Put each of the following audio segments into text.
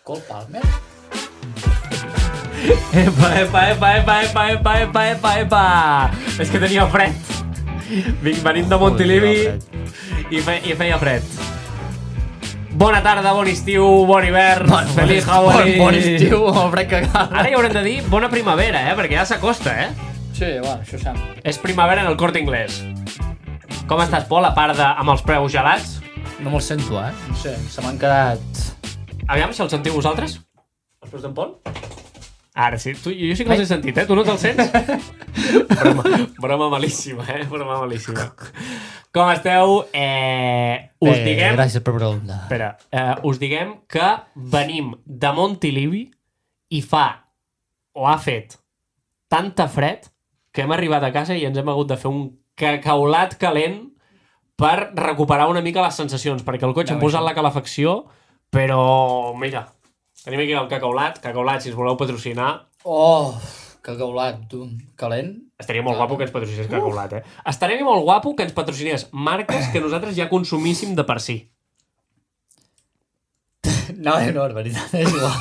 Cole Palmer? Epa. És que tenia fred. Venim de Montilivi i feia fred. Bona tarda, bon estiu, bon hivern, feliç Halloween. Bon estiu, el fred que cal. Ara hi haurem de dir bona primavera, perquè ja s'acosta, Sí, bueno, això sembla. És primavera en el Corte Inglés. Com estàs, Pol, a part amb els preus gelats? No me'l sento, No sé, se m'han quedat... Aviam si el sentiu vosaltres. Els preus d'en Pol? Ara sí, jo sí que els he sentit, Tu no te'ls sents? Broma malíssima, Broma malíssima. Com esteu? Us diguem... Gràcies per preguntar. Espera, us diguem que venim de Montilivi i ha fet tanta fred que hem arribat a casa i ens hem hagut de fer un cacaulat calent per recuperar una mica les sensacions, perquè el cotxe hem posat la calefacció, però mira, tenim aquí el cacaulat, si us voleu patrocinar. Oh, cacaulat, tu. Calent? Estaria molt guapo que ens patrocinés cacaulat, Estaria molt guapo que ens patrocinés marques que nosaltres ja consumíssim de per si. No, és veritat, és igual.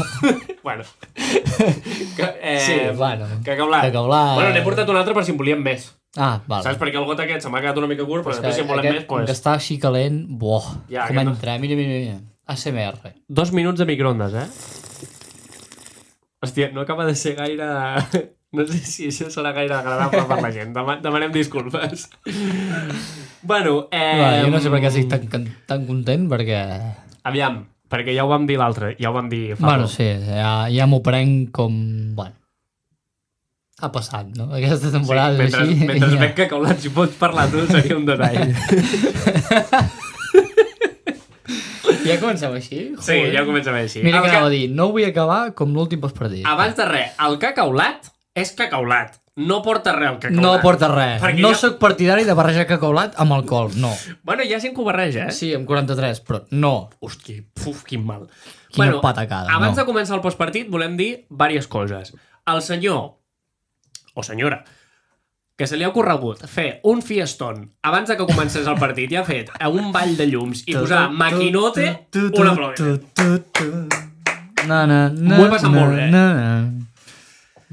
Bueno. Sí, bueno. Cacaulat. Bueno, n'he portat un altre per si en volíem més. Ah, vale. Saps? Perquè el got aquest se m'ha quedat una mica curt, però després si en volem més, Com que està així calent, Ja, com entra, mira. ASMR. 2 minuts de microondes, Hòstia, no acaba de ser gaire... No sé si això serà gaire agradable per la gent. Demanem disculpes. Bueno, Jo no sé per què estic tan content, perquè... Aviam, perquè ja ho vam dir l'altre, ja ho vam dir fa Bueno, sí, ja m'ho prenc com... Bueno, ha passat, no? Aquesta temporada és així. Mentre veig que caulat, si pots parlar tu, seria un detall. Ja comencem així? Sí, ja comencem així. Mira que anava a dir, no vull acabar com l'últim postpartit. Abans de res, el cacaulat és cacaulat. No porta res el cacaulat. No porta res. Perquè no sóc partidari de barrejar cacaulat amb alcohol, no. Bueno, hi ha gent que ho barreja, Sí, amb 43, però no. Hosti, quin mal. Quina patacada, abans no. de començar el postpartit volem dir diverses coses. El senyor, o senyora, que se li ha ocorregut fer un fiestón abans de que comencés el partit i ha fet un ball de llums i posar maquinote, un aplaudiment. M'ho he passat molt bé.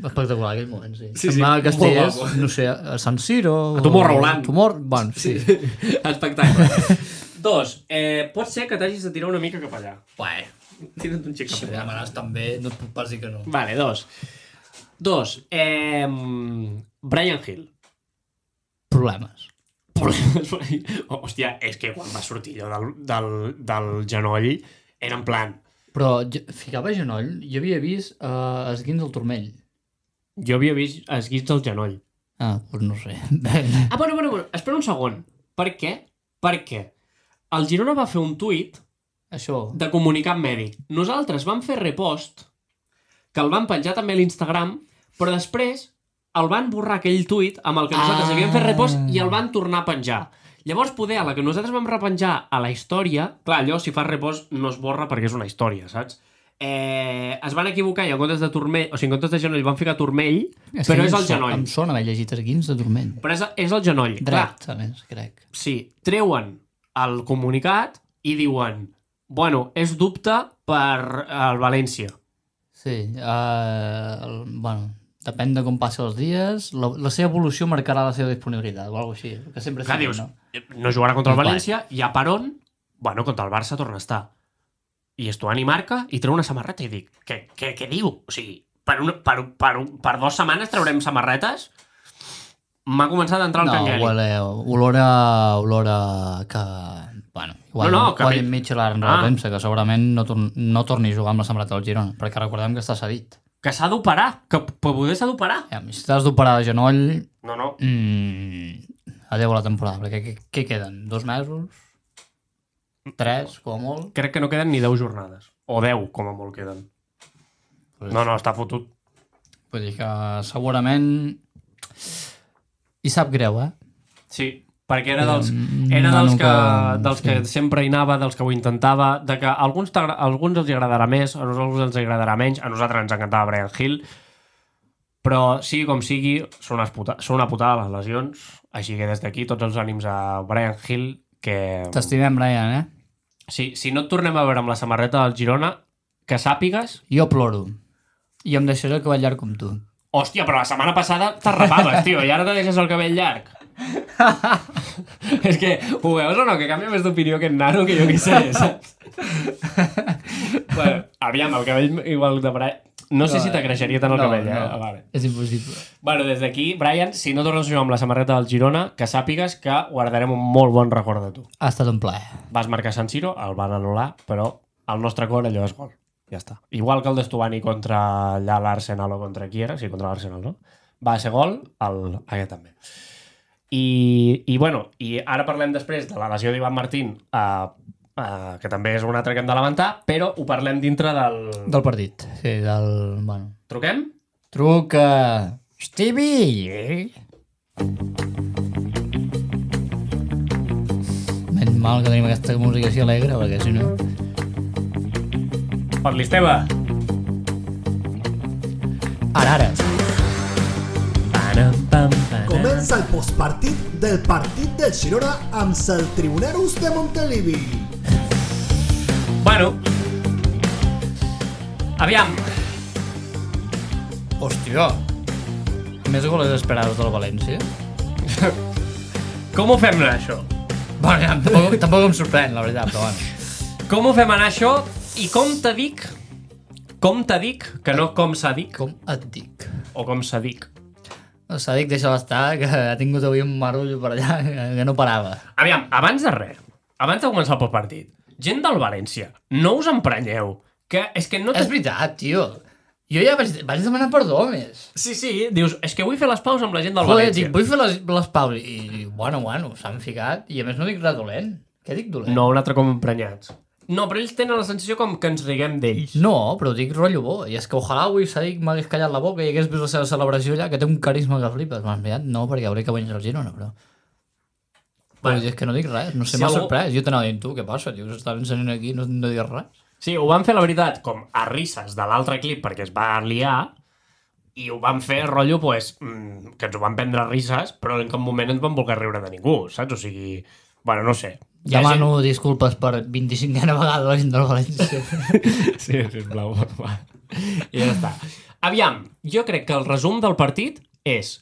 Espectacular aquell moment, sí. Sí, semblava que molt estigués, guapo. no sé, a San Siro... A Tomorrowland. Bueno, sí. Espectacle. 2. Pot ser que t'hagis de tirar una mica cap allà. Bueno, Tira't un xic si cap m'ho allà. demanes també, no et puc pas dir que no. Vale, 2. Brian Hill. Problemes. Hòstia, és que quan va sortir allò del genoll era en plan... Però ficava genoll, jo havia vist esguins del turmell. Jo havia vist esguits del genoll. Ah, doncs no sé. Bueno, espera un segon. Per què? Perquè el Girona va fer un tuit Això. de comunicat mèdic. Nosaltres vam fer repost, que el van penjar també a l'Instagram, però després el van borrar aquell tuit amb el que nosaltres havíem fet repost i el van tornar a penjar. Llavors, poder, a la que nosaltres vam repenjar a la història... Clar, allò, si fas repost, no es borra perquè és una història, saps? Es van equivocar i en comptes de turmell... O sigui, en comptes de genoll van ficar turmell, però és el genoll. Em sona haver llegit esguins de turmell. Però és el genoll. Dret, a més, crec. Sí, treuen el comunicat i diuen bueno, és dubte per el València. Sí, bueno, depèn de com passi els dies, la seva evolució marcarà la seva disponibilitat, o alguna cosa així, que sempre Clar, sigui, dius, no? no jugarà contra el València, i a per on? Bueno, contra el Barça torna a estar. I Estuani marca i treu una samarreta i dic, què diu? O sigui, per 2 setmanes traurem samarretes? M'ha començat a entrar el cangueli. No, olor a que... Bueno, igual ho ha dit Mitchell ara en la premsa, que segurament no torni a jugar amb la samarreta del Girona, perquè recordem que està cedit. Que s'ha d'operar, que poder s'ha d'operar. Si t'has d'operar de genoll... No. Adéu a la temporada, perquè què queden? 2 mesos? 3, com a molt? Crec que no queden ni 10 jornades. O 10, com a molt queden. No, està fotut. Vull dir que segurament... I sap greu, Sí, perquè era dels que sempre hi anava, dels que ho intentava, de que a alguns els agradarà més, a nosaltres ens agradarà menys, a nosaltres ens encantava Brian Hill, però sigui com sigui, són una putada les lesions, així que des d'aquí tots els ànims a Brian Hill, que... T'estimem, Brian, Si no et tornem a veure amb la samarreta del Girona, que sàpigues... Jo ploro. I em deixaré el cabell llarg com tu. Hòstia, però la setmana passada t'arrapaves, tio, i ara te deixes el cabell llarg. És que, ho veus o no? Que canvia més d'opinió que en nano, que jo què sé, saps? Bueno, aviam, el cabell igual de Brian... No sé si t'agreixeria tant el cabell, no. Vale. És impossible. Bueno, des d'aquí, Brian, si no tornes a jugar amb la samarreta del Girona, que sàpigues que guardarem un molt bon record de tu. Ha estat un plaer. Vas marcar San Siro, el van anul·lar, però al nostre cor allò és gol. Ja està. Igual que el d'Estuani contra allà l'Arsenal o contra qui era? Sí, contra l'Arsenal, no? Va ser gol, aquest també. I bueno, i ara parlem després de la lesió d'Ivan Martín, que també és un altre que hem de lamentar, però ho parlem dintre del... Del partit. Sí, del... Bueno. Truquem? Truca... Stevie! Menys mal que tenim aquesta música així alegre, perquè si no... Fot-li, Esteve! Ara. Comença el postpartit del partit del Girona amb el Tribuneros de Montilivi. Bueno. Aviam. Hòstia. Més goles esperados de la València. Com ho fem anar, això? Bueno, ja, tampoc em sorprèn, la veritat, però bueno. Com ho fem anar, això? I com te dic, que no com s'ha dic, Com et dic? o com s'ha dic. S'ha dit deixa l'estar, que ha tingut avui un marullo per allà que no parava. Aviam, abans de res, abans de començar el postpartit, gent del València, no us emprenyeu, que és que no... És veritat, tio. Jo ja vaig demanar perdó, més. Sí, dius, és que vull fer les paus amb la gent del Joder, València. dic, vull fer les pauses. I, bueno, s'han ficat. I a més no dic res dolent. Què dic dolent? No, un altre com emprenyats. No, però ells tenen la sensació com que ens riguem d'ells. No, però dic rotllo bo. I és que ojalà avui Sadik m'hagués callat la boca i hagués vist la seva celebració allà, que té un carisma que flipes. M'has mirat? No, perquè hauré que guanyar el Girona, però... Bueno, és que no dic res, no sé, m'ha sorprès. Jo t'anava dient, tu, què passa? Tio, s'està ensenyant aquí i no digues res. Sí, ho van fer, la veritat, com a risses de l'altre clip perquè es va liar, i ho van fer rotllo, pues, que ens ho van prendre a risses, però en cap moment ens van voler riure de ningú, saps? O sigui, bueno, no sé. Demano disculpes per 25a vegada la gent del València. Sí, sisplau, va. I ja està. Aviam, jo crec que el resum del partit és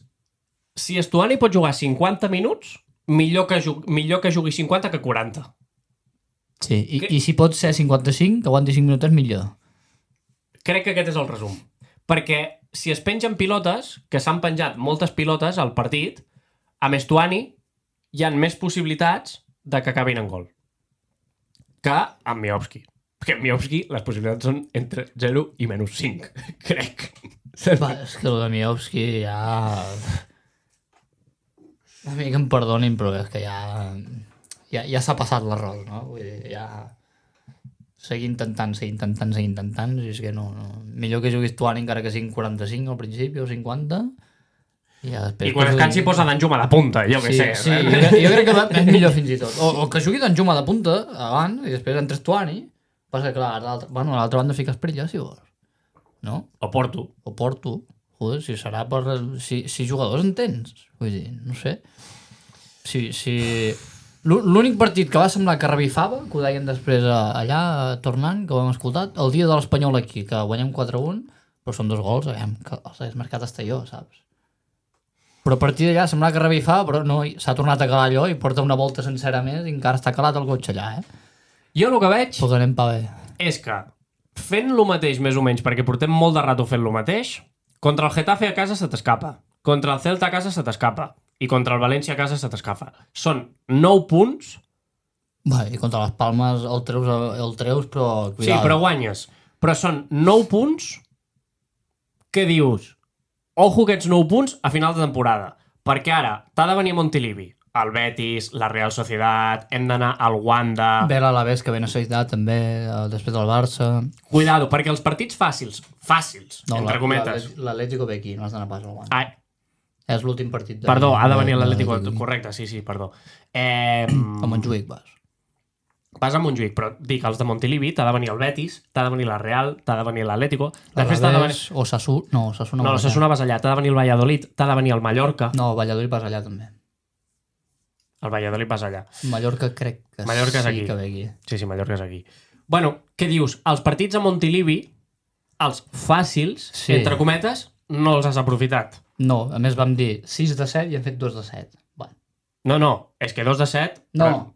si Estuani pot jugar 50 minuts, millor que jugui 50 que 40. Sí, i si pot ser 55, que aguanti 5 minuts millor. Crec que aquest és el resum. Perquè si es pengen pilotes, que s'han penjat moltes pilotes al partit, amb Estuani hi ha més possibilitats de que acabin en gol que amb Miovski. Perquè amb Miovski les possibilitats són entre 0 i menys 5, crec. Va, és que el de Miovski ja... A mi que em perdonin, però és que ja s'ha passat l'arròs, no? Vull dir, ja... Seguir intentant, i és que no... Millor que juguis Tuani encara que siguin 45 al principi o 50... I quan es cansi posa Danjuma de punta, jo què sé. Sí, jo crec que és millor fins i tot. O que jugui Danjuma de punta abans i després entres Tuani, passa que clar, a l'altra banda fiques per allà si vols. No? O Porto. Joder, si serà per... Si jugadors en tens. Vull dir, no sé. L'únic partit que va semblar que revifava, que ho deien després allà, tornant, que ho hem escoltat, el dia de l'Espanyol aquí, que guanyem 4-1, però són 2 gols, que els hagués marcat hasta jo, saps? Però a partir d'allà semblava que revifava, però no, s'ha tornat a calar allò i porta una volta sencera més i encara està calat el cotxe allà, Jo el que veig Pues anem pa bé. És que fent lo mateix més o menys, perquè portem molt de rato fent lo mateix, contra el Getafe a casa se t'escapa, contra el Celta a casa se t'escapa i contra el València a casa se t'escapa. Són 9 punts. I contra les Palmes el treus, però... Cuidado. Sí, però guanyes. Però són 9 punts que dius... Ojo aquests 9 punts a final de temporada. Perquè ara t'ha de venir a Montilivi, el Betis, la Real Sociedad, hem d'anar al Wanda... Ve l'Alavés, que ve necessitat també, després del Barça... Cuidado, perquè els partits fàcils, no, entre cometes... L'Atlético ve aquí, no has d'anar pas al Wanda. És l'últim partit. Perdó, ha de venir l'Atlético, correcte, sí, perdó. A Montjuïc vas. Vas a Montjuïc, però dic, els de Montilivi, t'ha de venir el Betis, t'ha de venir la Real, t'ha de venir l'Atlético... Després t'ha de venir... O Osasuna... No, Osasuna no, l'Osasuna vas allà, t'ha de venir el Valladolid, t'ha de venir el Mallorca... No, Valladolid vas allà també. El Valladolid vas allà. Mallorca crec que Mallorca és aquí. Que ve aquí. Sí, Mallorca és aquí. Bueno, què dius? Els partits a Montilivi, els fàcils, Sí. entre cometes, no els has aprofitat. No, a més vam dir 6 de 7 i hem fet 2 de 7. Bueno. No, és que 2 de 7... No,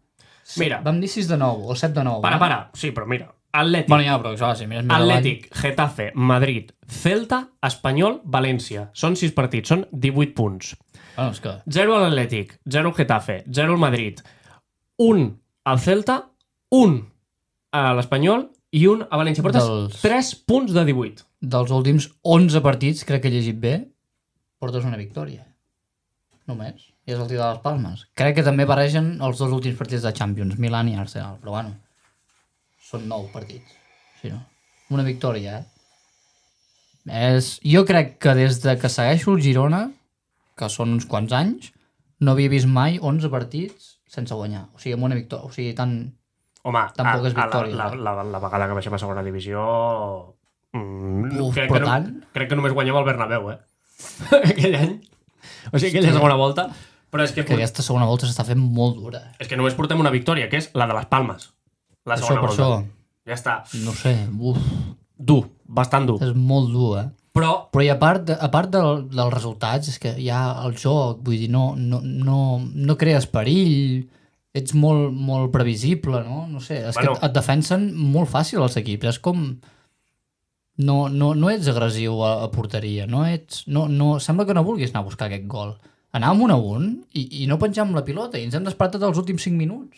Mira. Vam dir 6 de 9 o 7 de 9. Para. Sí, però mira. Atlètic, Bueno, ja, però això, si mires més Atlètic, Getafe, Madrid, Celta, Espanyol, València. Són 6 partits, són 18 punts. Bueno, és que... 0 a l'Atlètic, 0 al Getafe, 0 al Madrid, 1 al Celta, 1 a l'Espanyol i 1 a València. Portes Dels- 3 punts de 18. Dels últims 11 partits, crec que he llegit bé, portes una victòria. Només. I és el tio de les Palmes. Crec que també barregen els 2 últims partits de Champions, Milan i Arsenal, però bueno, són 9 partits. Sí, no? Una victòria, Jo crec que des de que segueixo el Girona, que són uns quants anys, no havia vist mai 11 partits sense guanyar. O sigui, amb una victòria. O sigui, Home, Tampoc és victòria, la vegada que baixem a segona divisió... Uf, crec, però que tant. crec que només guanyem el Bernabéu, aquell any. O sigui, aquella segona volta. Però és que, que aquesta segona volta s'està fent molt dura. és que només portem una victòria, que és la de les Palmes. La Per segona per volta. això, Ja està. no sé, Dur, bastant dur. és molt dur, Però, Però i a part dels resultats, és que hi ha el joc, vull dir, no crees perill, ets molt previsible, no? No sé, és Bueno. que et defensen molt fàcil els equips, és com... No ets agressiu a porteria, sembla que no vulguis anar a buscar aquest gol. Anàvem 1-1 i no penjàvem la pilota i ens hem despertat els últims 5 minuts.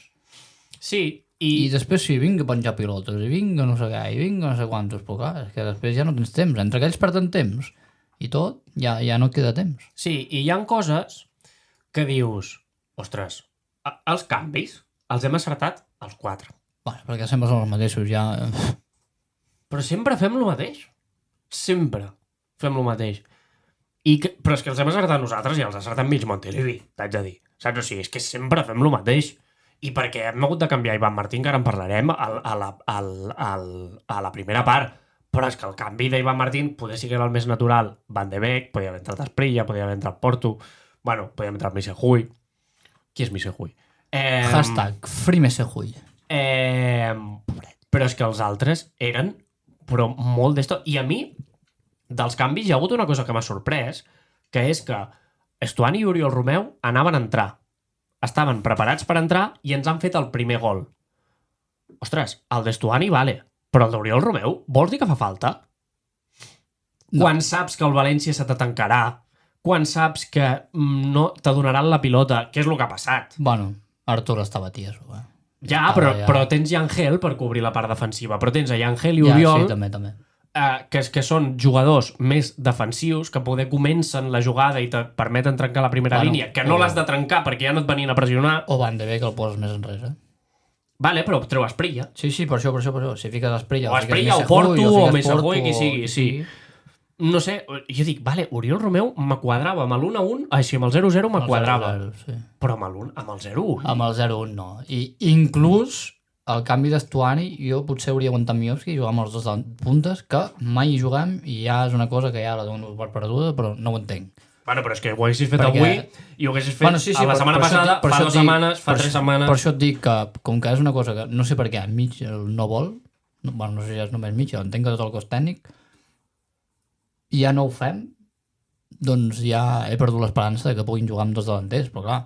sí, I després sí, vinga a penjar pilotes, i vinga no sé què, i vinga no sé quantos, però clar, és que després ja no tens temps. Entre aquells perden temps i tot, ja no queda temps. sí, i hi ha coses que dius, ostres, els canvis els hem acertat els 4. Bueno, perquè sempre són els mateixos, ja... Però sempre fem el mateix. Sempre fem el mateix. Però és que els hem acertat nosaltres i els ha acertat mig Montilivi, t'haig de dir. Saps? O sigui, és que sempre fem el mateix. I perquè hem hagut de canviar Ivan Martín, que ara en parlarem a la primera part. Però és que el canvi d'Ivan Martín poder sí que era el més natural. Van de Beek, podia haver entrat Asprilla, podia haver entrat Porto, bueno, podia haver entrat Misejuy. Qui és Misejuy? Hashtag Frimesejuy. Però és que els altres eren però molt d'esto. I a mi, dels canvis, hi ha hagut una cosa que m'ha sorprès, que és que Estuani i Oriol Romeu anaven a entrar. Estaven preparats per entrar i ens han fet el primer gol. Ostres, el d'Estuani vale, però el d'Oriol Romeu vols dir que fa falta? No. Quan saps que el València se te tancarà, quan saps que no te donaran la pilota, què és el que ha passat? Bueno, Artur estava tieso, Ja, però tens Yangel per cobrir la part defensiva, però tens a Yangel i Ja, Oriol, sí, també. que són jugadors més defensius, que poder comencen la jugada i te permeten trencar la primera Bueno, línia, que no l'has de trencar perquè ja no et venien a pressionar. O Van de Beek, que el poses més enrere. Vale, però treu Asprilla. Sí, per això. Si fiques Asprilla, O Asprilla, o Porto, o Misejuy, qui sigui, sí. No sé, jo dic, vale, Oriol Romeu me quadrava amb l'1-1, així amb el 0-0 me quadrava. 0-0, sí. Però amb el 0-1. Amb el 0-1 no. I inclús el canvi d'Estuani, jo potser hauria aguantat Miovski i jugar amb els dos puntes, que mai hi juguem i ja és una cosa que ja la dono per perduda, però no ho entenc. Bueno, però és que ho haguessis fet Perquè- avui i ho haguessis fet sí, la setmana passada, fa 2 setmanes, fa 3 setmanes... Per això et dic que, com que és una cosa que no sé per què Mitchell no vol, no sé si és només Mitchell, entenc que tot el cos tècnic, i ja no ho fem, doncs ja he perdut l'esperança de que puguin jugar amb dos delanters, però clar,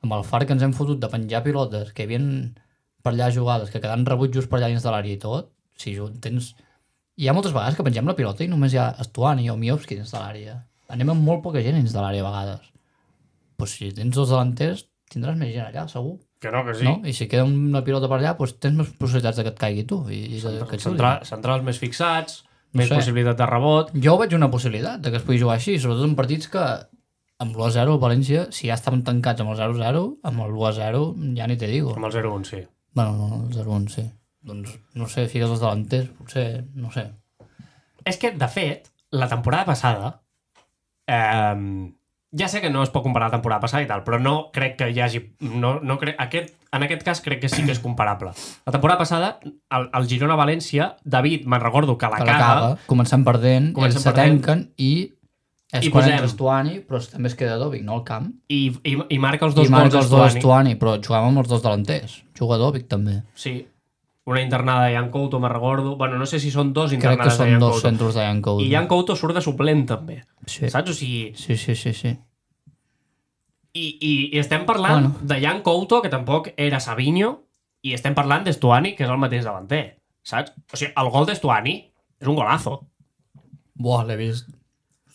amb el far que ens hem fotut de penjar pilotes, que hi havia per allà jugades, que quedaven rebuts just per allà dins de l'àrea i tot, si tens... Hi ha moltes vegades que pengem la pilota i només hi ha Estuani o Miovski dins de l'àrea. Anem amb molt poca gent dins de l'àrea a vegades. Pues si tens dos delanters, tindràs més gent allà, segur. Que no, que sí. No? I si queda una pilota per allà, doncs tens més possibilitats de que et caigui tu. I que et xuli. Centrals més fixats, No més sé. possibilitat de rebot... Jo veig una possibilitat de que es pugui jugar així, sobretot en partits que amb l'1-0 el València, si ja estaven tancats amb el 0-0, amb el 1-0 ja ni te digo. Amb el 0-1, sí. Bueno, no, el 0-1 sí. Doncs, no sé, fiques els delanters, potser, no sé. És que, de fet, la temporada passada... ja sé que no es pot comparar la temporada passada i tal, però no crec que hi hagi... en aquest cas crec que sí que és comparable. La temporada passada, el Girona-València, David, me'n recordo que la caga, comencem perdent, Comencem ells se perdent. tanquen i és I quan posem- entra Estuani, però també es queda Dovic, no, al camp. i marca els dos I marca gols els dos Estuani. Estuani, però jugàvem amb els dos delanters. Juga Dovic també. Sí. una internada de Ian Couto, me'n recordo. Bueno, no sé si són dos Crec que internades de són Ian dos Couto. centres de Ian Couto. I Ian Couto surt de suplent, també. Sí. Saps? O sigui... Sí. I estem parlant de Ian Couto, que tampoc era Savinho, i estem parlant d'Estuani, que és el mateix davanter. Saps? O sigui, el gol d'Estuani és un golazo. Buah, l'he vist.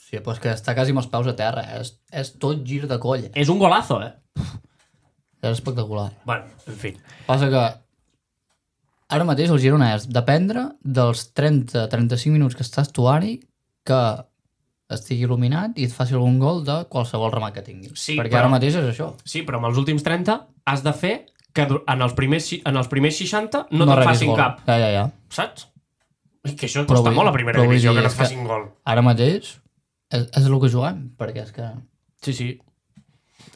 Sí, però és que està quasi amb els peus a terra. És tot gir de colla. És un golazo, És espectacular. Bueno, en fi. Passa que ara mateix el Girona és dependre dels 30-35 minuts que està Estuani que estigui il·luminat i et faci algun gol de qualsevol remat que tingui. Sí, perquè ara mateix és això. Sí, però amb els últims 30 has de fer que en els primers 60 no te'n rebis facin gol. cap. Ja. Saps? I que això Però costa vull- molt a primera però vull divisió dir, que no és et facin gol. Ara mateix és el que juguem, perquè és que... Sí.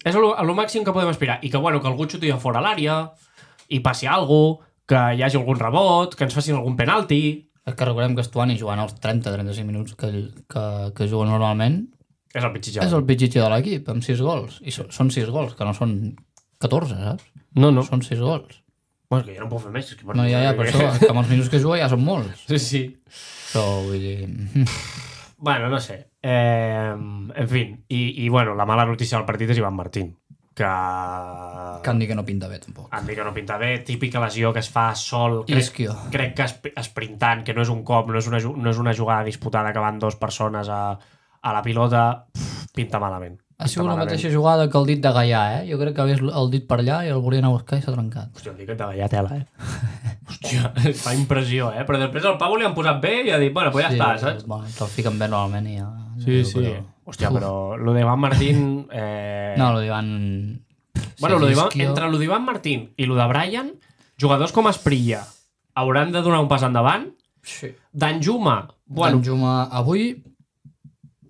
És el màxim que podem aspirar. I que, bueno, que algú xuti de fora l'àrea i passi alguna cosa, que hi hagi algun rebot, que ens facin algun penalti. És que recordem que Estuani jugant els 30-35 minuts que juga normalment És el pitjitge. és el pitjitge de l'equip, amb 6 gols. I són 6 gols, que no són 14, saps? No. Són 6 gols. Bueno, és que ja no em puc fer més. És que, No, ja, per això, que amb els minuts que juga ja són molts. Sí. Però vull dir... Bueno, no sé. En fi. I, bueno, la mala notícia del partit és Ivan Martín. Que han dit que no pinta bé, tampoc. han dit que no pinta bé. Típica lesió que es fa sol. Isquio. Crec que esprintant, que no és un cop, no és una jugada disputada que van 2 persones a la pilota. Pinta malament. Ha sigut la mateixa jugada que el dit de Gaià, Jo crec que hagués el dit per allà i el volia anar a buscar i s'ha trencat. Hòstia, el dit que et deia tela, Hòstia, fa impressió, Però després el Pau li han posat bé i ha dit, bueno, pues ja està, saps? Bueno, te'l fiquen bé normalment i ja... Sí. Hòstia, però lo d'Ivan Martín... No, lo d'Ivan... Bueno, entre lo d'Ivan Martín i lo de Brian, jugadors com Esprilla hauran de donar un pas endavant. Sí. Danjuma, bueno, Danjuma avui...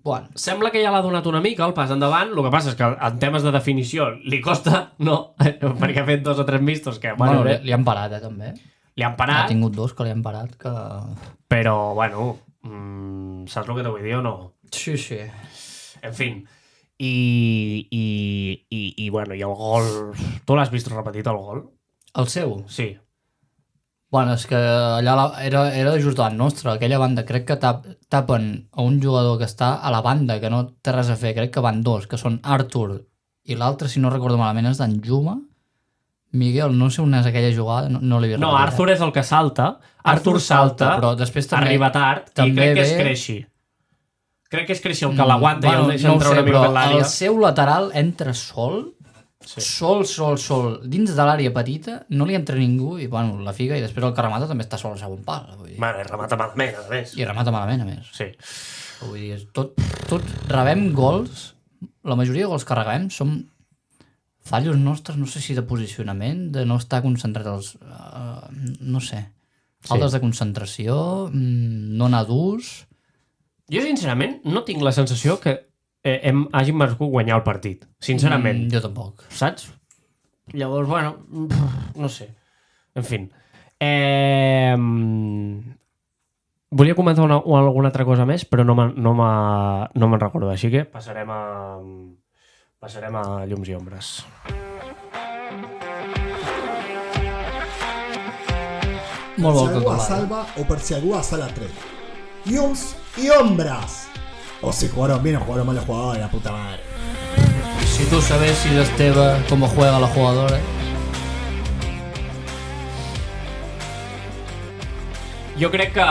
Bueno, sembla que ja l'ha donat una mica el pas endavant. El que passa és que en temes de definició li costa, no? Perquè ha fet 2 o 3 mistos que, bueno, li han parat, també. li han Ha parat, tingut 2 que li han parat, que... però, bueno, saps el que te vull dir o no? Sí. En fi. I bueno, i el gol... Tu l'has vist repetit, el gol? El seu? Sí. Bueno, és que allà era just davant nostre. Aquella banda, crec que tapen a un jugador que està a la banda, que no té res a fer. Crec que van 2, que són Artur i l'altre, si no recordo malament, és Danjuma. Miguel, no sé on és aquella jugada, no l'he vist. No, Arthur és el que salta. Arthur salta, però després també... arriba tard, i també crec que és ve- Creixi. Crec que és Creixi el que l'aguanta i el deixa no ho entrar sé, una mica però en l'àrea. el seu lateral entra sol, Sí. sol, dins de l'àrea petita, no li entra ningú i, bueno, la figa, i després el que remata també està sol al segon pal. Vull dir. Bueno, i remata malament, a més. I remata malament, a més. Sí. Vull dir, tot rebem gols, la majoria de gols que rebem són fallos nostres, no sé si de posicionament, de no estar concentrats no sé, faltes de concentració, no anar durs. Jo, sincerament, no tinc la sensació que hàgim merescut guanyar el partit. Sincerament. Jo tampoc. Saps? Llavors, bueno, no sé. En fi. Volia comentar alguna altra cosa més, però no me'n recordo. Així que passarem a llums i ombres. Molt Si bo que algú colar. salva o per si algú sale a 3. Llums y Ombras. O si jugaron bien o jugaron mal los jugadores, la puta madre. Si tú sabes, Esteve, cómo juega la jugadora. Jo crec que...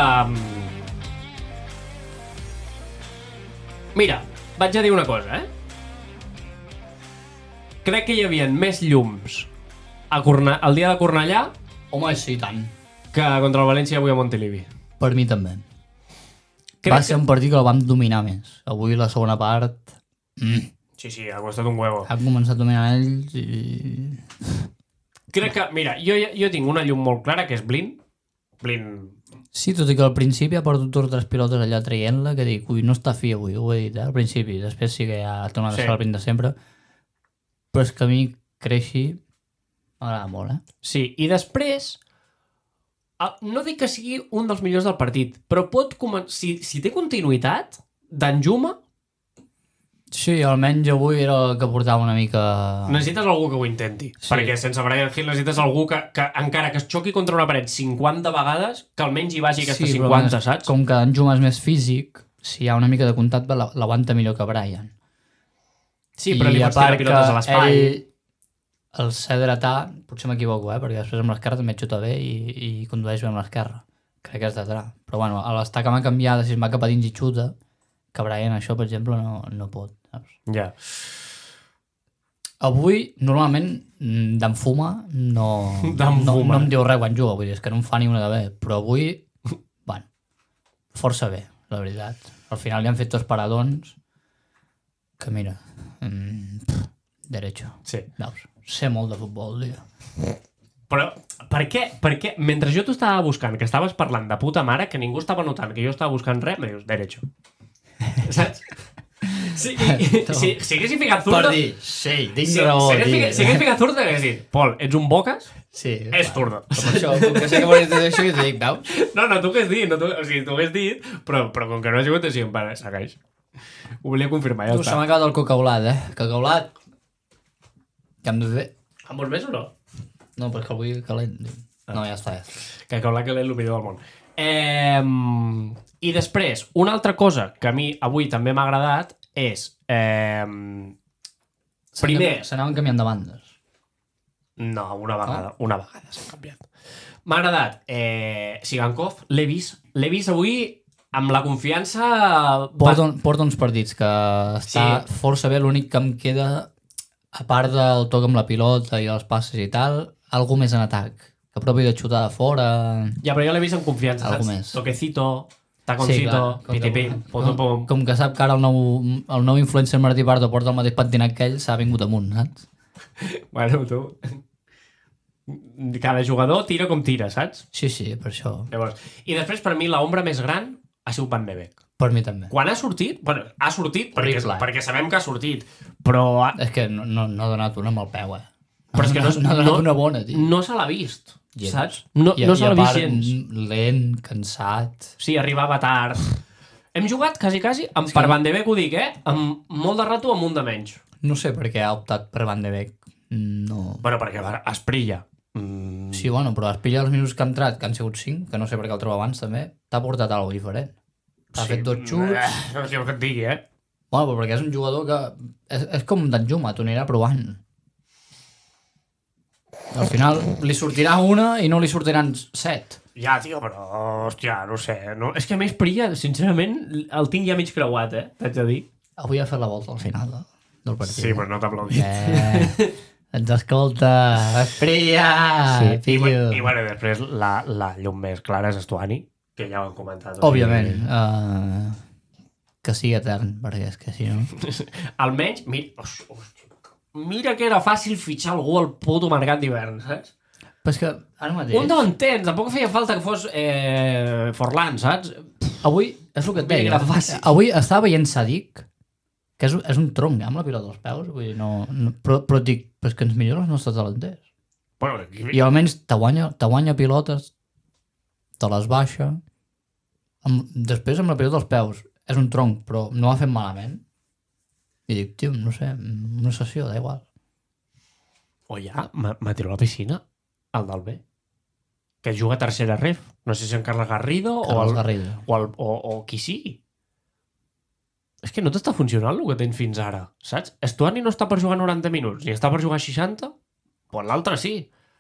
Mira, vaig a dir una cosa, Crec que hi havia més llums al dia de Cornellà Home, sí, tant. que contra el València avui a Montilivi. Per mi també. Crec Va ser un partit que el vam dominar més. Avui la segona part Sí, ha costat un huevo. han començat a dominar ells i... Crec que, mira, jo tinc una llum molt clara, que és Blin. Blin... Sí, tot i que al principi ha perdut 2 o 3 pilotes allà traient-la, que dic, ui, no està fi avui, ho he dit, al principi. Després sí que ja ha tornat a ser el pin de sempre. Però és que a mi Creixi m'agrada molt, Sí, i després... No dic que sigui un dels millors del partit, però pot començar... Si té continuïtat, Danjuma Sí, almenys avui era el que portava una mica... Necessites algú que ho intenti. Sí. Perquè sense Brian Hill necessites algú que encara que es xoqui contra una paret 50 vegades, que almenys hi vagi aquestes 50, saps? Com que en Juma és més físic, si hi ha una mica de contacte l'aguanta millor que Brian. Sí, però li pots tirar pilotes a l'espai. El ser dretà, potser m'equivoco, perquè després amb l'esquerra també xuta bé i condueix bé amb l'esquerra. Crec que és dretà. Però bueno, a l'estaca m'ha canviat, si es va cap a dins i xuta, que Brian això, per exemple, no pot. Saps? Ja. Avui, normalment, d'enfuma no em diu res quan juga, vull dir, és que no em fa ni una de bé, però avui, bueno, força bé, la veritat. Al final li han fet dos paradons que, mira, derecho. Sí. Veus? Sé molt de futbol, tio. Però per què? Mentre jo t'ho estava buscant, que estaves parlant de puta mare, que ningú estava notant que jo estava buscant res, me dius, derecho. Saps? Si haguessis ficat zurdo... Per dir, sí, tinc raó. Si haguessis ficat zurdo, hagués dit, Pol, ets un bocas? Sí. És zurdo. Com això, com que sé que m'hauries de dir això, i t'ho dic, veus? No, tu què has dit? O sigui, tu què has dit, però com que no has sigut així, pare, segueix. Ho volia confirmar, ja Tu, se està. m'ha acabat el cacaulat, Cacaulat. Què hem de fer? Em vols més o no? No, perquè el vull calent. No, ja està. Que la que l'és el millor del món. I després, una altra cosa que a mi avui també m'ha agradat és... primer... S'anaven canviant de bandes. No, una vegada s'han canviat. M'ha agradat Sigankov, l'he vist avui amb la confiança... Porta uns partits que està força bé, l'únic que em queda, a part del toc amb la pilota i els passes i tal, algú més en atac, que propi de xutar de fora... Ja, però jo l'he vist amb confiança, algú saps? Més. Toquecito, taconcito, pitipim, pum. Com que sap que ara el nou influencer Martí Pardo porta el mateix pentinat que ell, s'ha vingut amunt, saps? Bueno, tu... Cada jugador tira com tira, saps? Sí, per això. Llavors, i després, per mi, l'ombra més gran ha sigut Van de Beek. Per mi també. Quan ha sortit? Bueno, ha sortit perquè sabem que ha sortit, però... És que no ha donat una amb el peu, Però és que no ha donat una bona, tio. No se l'ha vist, gens. Saps? No se l'ha vist gens. Lent, cansat... Sí, arribava tard. Hem jugat quasi, per Van de Beek ho dic, amb molt de rato amb un de menys. No sé per què ha optat per Van de Beek. No... Bueno, perquè Asprilla. Sí, bueno, però Asprilla els minuts que ha entrat, que han sigut 5, que no sé per què el trobo abans també, t'ha portat alguna cosa diferent. T'ha fet 2 xuts... No sé el que et digui, Bueno, però perquè és un jugador que... És com d'Anjuma, t'ho anirà provant. Al final li sortirà una i no li sortiran 7. Ja, tio, però, hòstia, no sé. No? És que a més Prilla, sincerament, el tinc ja mig creuat, t'haig de dir. Avui ha fet la volta al final del partit. Sí, però no t'ha aplaudit. Ens escolta, Prilla! Sí, i bueno, després la llum més clara és Estuani, que ja ho han comentat. Òbviament. Que sigui etern, perquè és que si no... Almenys, mira que era fàcil fitxar algú al puto mercat d'hivern, saps? Però és que ara mateix... Un davanter, tampoc feia falta que fos Forlán, saps? Avui, és el que et deia, avui estava veient Sadik, que és un tronc, amb la pilota als peus, vull dir, però dic, però és que ens millora els nostres delanters. Bueno, I almenys te guanya pilotes, te les baixa, després amb la pilota als peus, és un tronc, però no ho ha fet malament. I dic, tio, no sé, una sessió, da igual. O ja, m'ha tirat a la piscina, el del B, que juga a tercera ref. No sé si en Carles Garrido Garrido. O qui sigui. És que no t'està funcionant el que tens fins ara, saps? Estuani no està per jugar 90 minuts, ni està per jugar 60, però l'altre sí,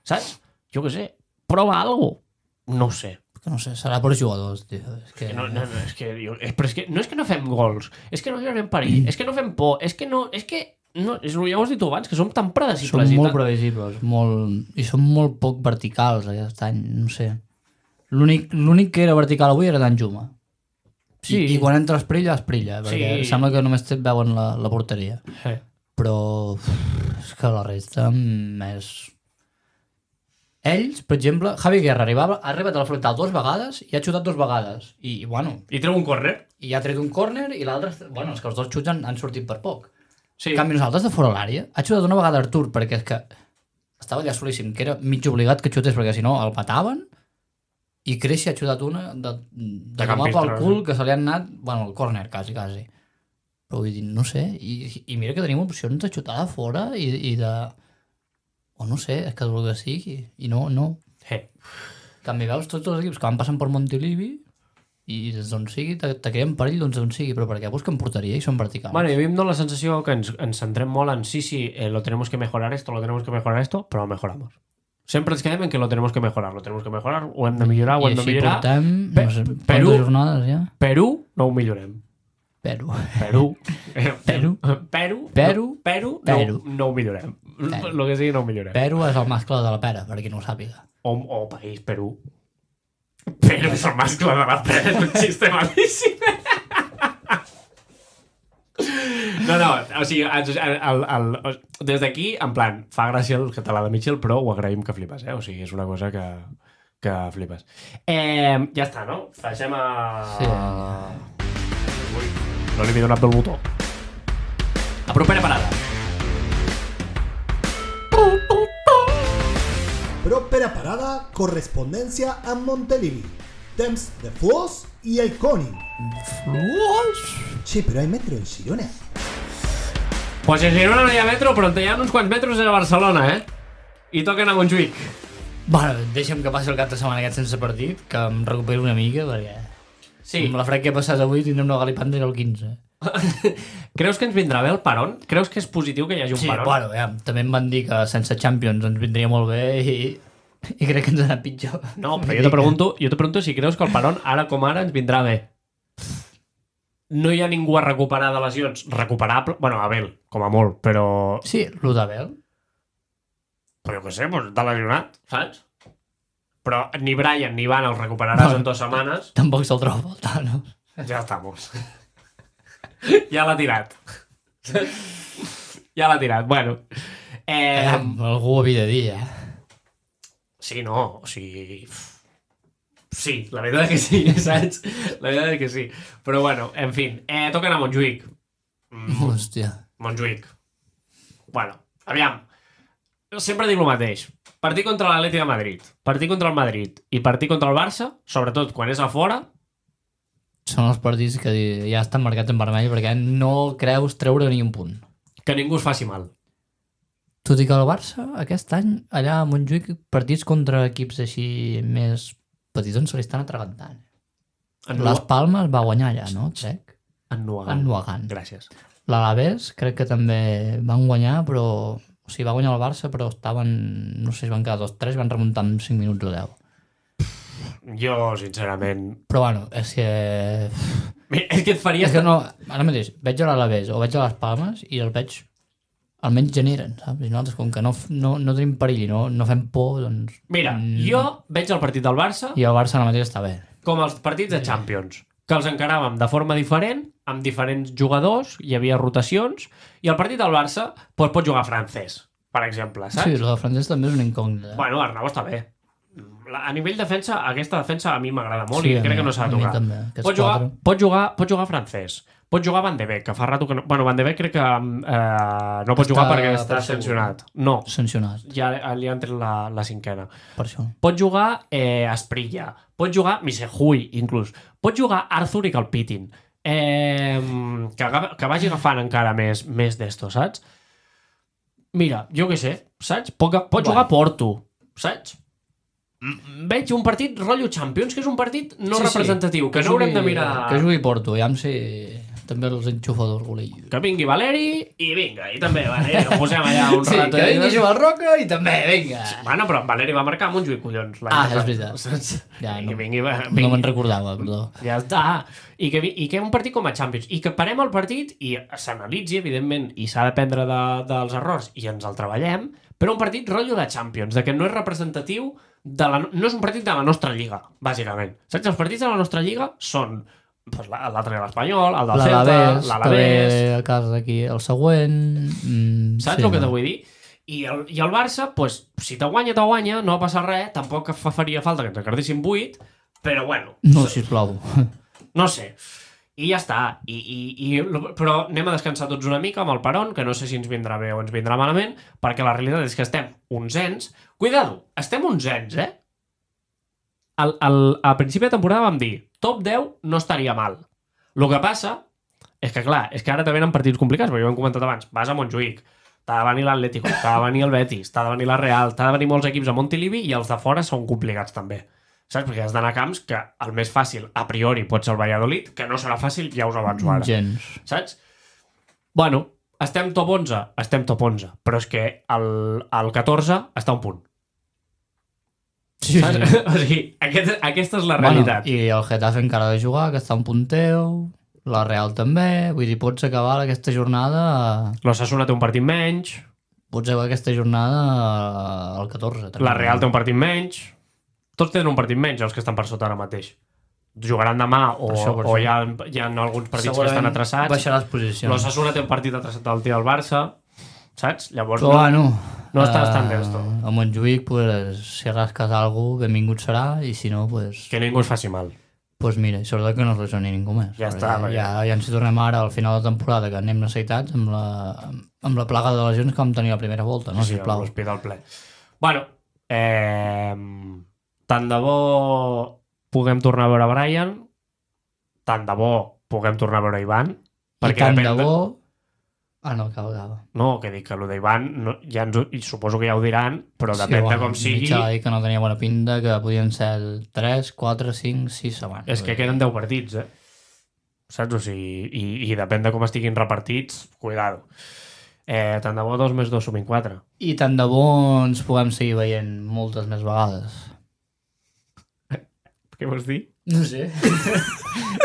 saps? Jo què sé, prova alguna cosa. No ho sé. Que no sé, serà per jugadors, tio. És que... No, és que... Però és que no és que no fem gols, és que no generem perill, és que no fem por, és que no... ja ho has dit tu abans, que som tan predecibles. Som molt previsibles, i som molt poc verticals aquest any, no sé. L'únic que era vertical avui era Danjuma. Sí. I quan entra Esprilla, perquè sembla que només et veuen la porteria. Sí. Però és que la resta és... Ells, per exemple, Javi Guerra ha arribat a la frontal 2 vegades i ha xutat 2 vegades. I, bueno... I treu un córner. I ha tret un córner i l'altre... Bueno, és que els 2 xuts han sortit per poc. Sí. En canvi, nosaltres de fora l'àrea ha xutat una vegada Artur, perquè és que estava allà solíssim, que era mig obligat que xutés, perquè si no el mataven. I Creixi ha xutat una de tomar pel cul, que se li han anat... Bueno, el córner, quasi. Però vull dir, no sé, i mira que tenim opcions de xutar de fora i de... O no sé, és que el que sigui, i no. En canvi, veus tots els equips que van passant per Montilivi i des d'on sigui, te creen perill d'on sigui, però perquè busquen porteria i són verticals. Bueno, i a mi em dona la sensació que ens centrem molt en lo tenemos que mejorar esto, però lo mejoramos. Sempre ens quedem en que lo tenemos que mejorar, ho hem de millorar, ho hem de millorar. I així portem, no sé, quantes jornades ja? Perú no ho millorem. Perú. No ho millorem. Lo que sigui no ho millorem. Perú és el mascle de la pera, per qui no ho sàpiga. O país, Perú. Perú és el mascle de la pera, és un xiste malíssim. No, o sigui, des d'aquí, en plan, fa gràcia el català de Mitchell, però ho agraïm que flipes, O sigui, és una cosa que flipes. Ja està, no? Deixem a... Sí. Ui, no li havia donat pel botó. La propera parada. Propera parada, correspondencia a Montelivi. Temps de Foz y el Coni. Che, pero hay metro en Girona. Pues en Girona no hi ha metro, però hi ha uns quants metros a Barcelona, I toquen a Montjuïc. Bueno, deixa'm que passi el cap de setmana aquest sense partit, que em recuperi una mica, perquè... Sí. Amb la fred que he passat avui tindrem una galipanda el 15. Creus que ens vindrà bé el Paron? Creus que és positiu que hi hagi un Paron? Sí, bueno, ja, també em van dir que sense Champions ens vindria molt bé i crec que ens ha anat pitjor. No, però jo te pregunto si creus que el Paron, ara com ara, ens vindrà bé. No hi ha ningú a recuperar de lesions. Recuperable... Bueno, Abel, com a molt, però... Sí, lo d'Abel. Però jo què sé, doncs t'ha lesionat, saps? Però ni Brian ni Van els recuperaràs en 2 setmanes. Tampoc se'l troba a faltar, no? Ja estamos. Ja l'ha tirat. Ja l'ha tirat. Bueno. Algú ho havia de dir, Sí, no, o sigui... Sí, la veritat que sí, saps? La veritat que sí. Però bueno, en fi, toquen a Montjuïc. Hòstia. Montjuïc. Bueno, aviam. Sempre dic el mateix. Partir contra l'Atlètic de Madrid, partir contra el Madrid i partir contra el Barça, sobretot quan és a fora... Són els partits que ja estan marcats en vermell perquè no creus treure ni un punt. Que ningú es faci mal. Tot i que el Barça, aquest any, allà a Montjuïc, partits contra equips així més petitons se li estan atragantant. Les Palmes va guanyar allà, no? Crec. En Nuagant. Gràcies. L'Alavés crec que també van guanyar, però... O sigui, va guanyar el Barça, però estaven... No sé si van quedar 2-3 i van remuntar en 5 minuts o 10. Jo, sincerament... Però bueno, és que... És que et faria... És que no... Ara mateix, veig a l'Alavés o veig a les Palmes i els veig... Almenys generen, saps? I nosaltres, com que no tenim perill i no fem por, doncs... Mira, jo veig el partit del Barça... I el Barça ara mateix està bé. Com els partits de Champions, que els encaràvem de forma diferent, amb diferents jugadors, hi havia rotacions, i el partit del Barça doncs, pot jugar francès, per exemple, saps? Sí, el francès també és una incògnita. Bueno, Arnau està bé. A nivell defensa, aquesta defensa a mi m'agrada molt i crec que no s'ha de tocar. També, pot jugar francès, pot jugar Van de Beek, que fa rato que no... Bueno, Van de Beek crec que no pot jugar perquè està sancionat. No, sancionat. Ja li han tret la 5ena. Per això. Pot jugar Asprilla, pot jugar Misehui, inclús. Pot jugar Arthur i que el pitin. Que vagi agafant encara més d'esto, saps? Mira, jo què sé, saps? Pot jugar Porto, saps? Veig un partit rotllo Champions, que és un partit no representatiu, que no haurem de mirar... Que jugui Porto, ja em sé... També els enxufa d'orgull. Que vingui Valeri i vinga, i també Valeri, ho posem allà un sí, rato. Sí, que vingui Joan Roca i també, vinga. Bueno, però Valeri va marcar amb un Montjuïc, collons. És veritat. Ja, no me'n recordava, perdó. Ja està. I que un partit com a Champions, i que parem el partit i s'analitzi, evidentment, i s'ha d'aprendre dels errors, i ens el treballem, però un partit rotllo de Champions, de que no és representatiu, no és un partit de la nostra lliga, bàsicament. Saps? Els partits de la nostra lliga són pues l'altre l'Espanyol, el del Celta, l'Alavés... a casa d'aquí, el següent... Saps el que te vull dir? I el Barça, pues, si te guanya, no passa res, tampoc faria falta que ens encardessin 8, però bueno... No, sisplau. No sé. I ja està. Però anem a descansar tots una mica amb el Paron, que no sé si ens vindrà bé o ens vindrà malament, perquè la realitat és que estem onzens. Cuidado, estem onzens, A principi de temporada vam dir top 10 no estaria mal. El que passa És que clar, és que ara també eren partits complicats, perquè ho hem comentat abans. Vas a Montjuïc, t'ha de venir l'Atlético, t'ha de venir el Betis, t'ha de venir la Real, t'ha de venir molts equips a Montilivi i els de fora són complicats també. Saps? Perquè has d'anar a camps que el més fàcil, a priori, pot ser el Valladolid, que no serà fàcil, ja us avanço ara. Gens. Saps? Bueno, estem top 11? Estem top 11. Però és que el 14 està a un punt. Sí, Saps? sí. O sigui, aquesta és la realitat. Bueno, i el Getafe encara ha de jugar, que està a un punteu, la Real també, vull dir, pots acabar aquesta jornada... L'Osasuna té un partit menys, Pots acabar aquesta jornada al 14. la Real té un partit menys, tots tenen un partit menys, els que estan per sota ara mateix. Jugaran demà o hi ha alguns partits que estan atrasats. Baixarà les posicions. L'Osasuna té un partit atrasat del dia del Barça, saps? Llavors Però bueno, no estàs tan dens tu. a Montjuïc, pues, si rasques alguna cosa, benvingut serà, i si no, pues, Que ningú es faci mal. pues mira, i sobretot que no es lesioni ningú més. Ja Perquè està, Ja ens hi tornem ara al final de la temporada, que anem necessitats amb la plaga de lesions que vam tenir la primera volta, no? Sí, Sisplau. amb l'hospital ple. Bueno, tant de bo puguem tornar a veure Brian, tant de bo puguem tornar a veure Ivan, I tant de bo... Ah, no, acaba. No, que dic que el d'Ivan no, ja i suposo que ja ho diran, però depèn de com sigui. Mitja va dir que no tenia bona pinta, que podien ser 3, 4, 5, 6 setmanes. És que queden 10 partits, saps? O sigui, i depèn de com estiguin repartits, cuidado. Tant de bo 2 més 2 sumin 4. I tant de bo ens puguem seguir veient moltes més vegades. Què vols dir? No sé.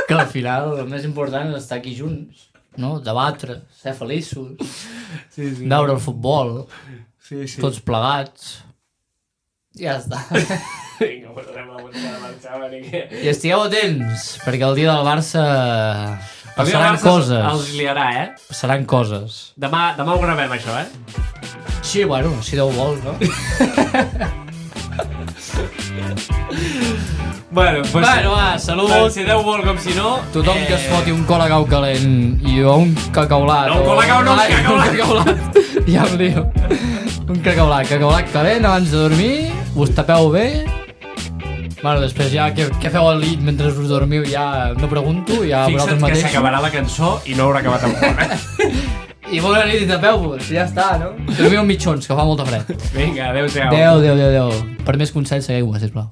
Que al final el més important és estar aquí junts, no? Debatre, ser feliços, veure el futbol, tots plegats. Ja està. Vinga, posarem la música de marxar, perquè... I estigueu atents, perquè el dia del Barça El dia del passaran Barça coses. els liarà, Passaran coses. Demà ho gravem, això, Sí, bueno, si Déu vol, no? Bueno, pues, va, salut. si Déu vol com si no... Tothom que es foti un colacau calent i jo un cacaulat. No, un colacau no, un cacaulat. Ja em lio. Un cacaulat calent abans de dormir, us tapeu bé. Bueno, després ja què feu al llit mentre us dormiu ja no pregunto, ja vosaltres Fixa't que mateixos. s'acabarà la cançó i no haurà acabat tampoc, I bona nit i tapeu-vos, ja està, no? Dormiu mitjons, que fa molta fred. Vinga, adéu-siau. Adéu. Per més consells, segueu-me, sisplau.